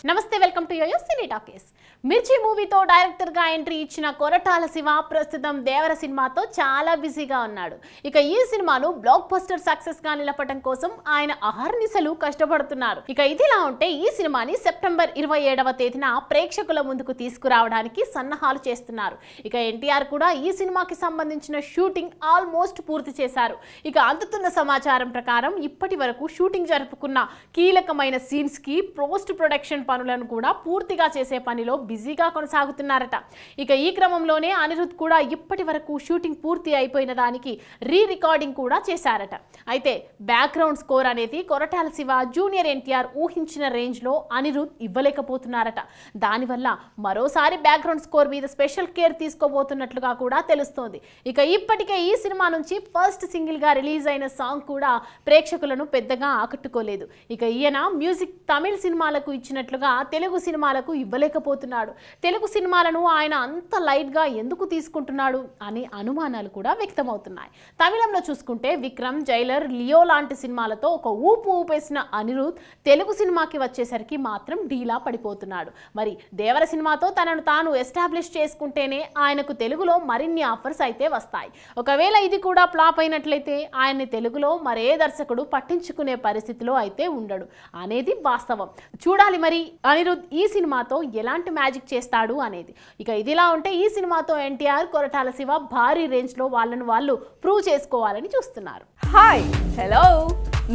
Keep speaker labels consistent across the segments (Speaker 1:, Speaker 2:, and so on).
Speaker 1: నమస్తే welcome to YOYO cine talkies. Mirchi మూవీతో డైరెక్టర్గా ఎంట్రీ ఇచ్చిన కొరటాల శివ ప్రస్తుతం దేవర సినిమాతో చాలా బిజీగా ఉన్నాడు. ఇక ఈ సినిమాను బ్లాక్ బస్టర్ సక్సెస్గా నిలపడం కోసం ఆయన అహర్నిశలు కష్టపడుతున్నారు. ఇక ఇదిలా ఉంటే ఈ సినిమాని సెప్టెంబర్ 27వ తేదీన ప్రేక్షకుల ముందుకు తీసుకురావడానికి సన్నాహాలు చేస్తున్నారు. ఇక ఎన్టీఆర్ కూడా ఈ సినిమాకి సంబంధించిన షూటింగ్ ఆల్మోస్ట్ పూర్తి చేశారు. ఇక అందుతున్న సమాచారం ప్రకారం ఇప్పటి వరకు షూటింగ్ జరుపుకున్న కీలకమైన సీన్స్ కి పోస్ట్ ప్రొడక్షన్ పనులను కూడా పూర్తిగా చేసే పనిలో బిజీగా కొనసాగుతున్నారట. ఇక ఈ క్రమంలోనే అనిరుద్ కూడా ఇప్పటి వరకు షూటింగ్ పూర్తి అయిపోయిన దానికి రీ రికార్డింగ్ కూడా చేశారట. అయితే బ్యాక్గ్రౌండ్ స్కోర్ అనేది కొరటాల శివ జూనియర్ ఎన్టీఆర్ ఊహించిన రేంజ్ లో అనిరుద్ ఇవ్వలేకపోతున్నారట. దానివల్ల మరోసారి బ్యాక్గ్రౌండ్ స్కోర్ మీద స్పెషల్ కేర్ తీసుకోబోతున్నట్లుగా కూడా తెలుస్తోంది. ఇక ఇప్పటికే ఈ సినిమా నుంచి ఫస్ట్ సింగిల్ గా రిలీజ్ అయిన సాంగ్ కూడా ప్రేక్షకులను పెద్దగా ఆకట్టుకోలేదు. ఇక ఈయన మ్యూజిక్ తమిళ సినిమాలకు ఇచ్చినట్లుగా తెలుగు సినిమాలకు ఇవ్వలేకపోతున్నాడు. తెలుగు సినిమాలను ఆయన అంత లైట్ గా ఎందుకు తీసుకుంటున్నాడు అనే అనుమానాలు కూడా వ్యక్తమవుతున్నాయి. తమిళంలో చూసుకుంటే విక్రమ్, జైలర్, లియో లాంటి సినిమాలతో ఒక ఊపు ఊపేసిన అనిరుద్ తెలుగు సినిమాకి వచ్చేసరికి మాత్రం డీలా పడిపోతున్నాడు. మరి దేవర సినిమాతో తనను తాను ఎస్టాబ్లిష్ చేసుకుంటేనే ఆయనకు తెలుగులో మరిన్ని ఆఫర్స్ అయితే వస్తాయి. ఒకవేళ ఇది కూడా ఫ్లాప్ అయినట్లయితే ఆయన్ని తెలుగులో మరే దర్శకుడు పట్టించుకునే పరిస్థితిలో అయితే ఉండడు అనేది వాస్తవం. చూడాలి మరి అనిరుద్ ఈ సినిమాతో ఎలాంటి మ్యాజిక్ చేస్తాడు అనేది. ఇక ఇదిలా ఉంటే ఈ సినిమాతో ఎన్టీఆర్, కొరటాల శివ భారీ రేంజ్ లో వాళ్ళను వాళ్ళు ప్రూవ్ చేసుకోవాలని చూస్తున్నారు.
Speaker 2: హాయ్ హలో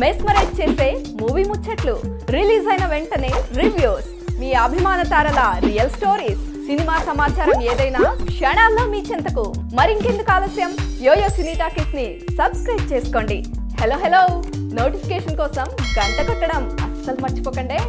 Speaker 2: మెస్మరైజ్ చేసే మూవీ ముచ్చట్లు, రిలీజ్ అయిన వెంటనే రివ్యూస్, మీ అభిమాన తారల రియల్ స్టోరీస్, సినిమా సమాచారం ఏదైనా క్షణాల్లో మీ చెంతకు. మరింకెందుకు ఆలస్యం, యోయో సినీ టాకీస్ ని సబ్స్క్రైబ్ చేసుకోండి. హలో నోటిఫికేషన్ కోసం గంట కొట్టడం అస్సలు మర్చిపోకండి.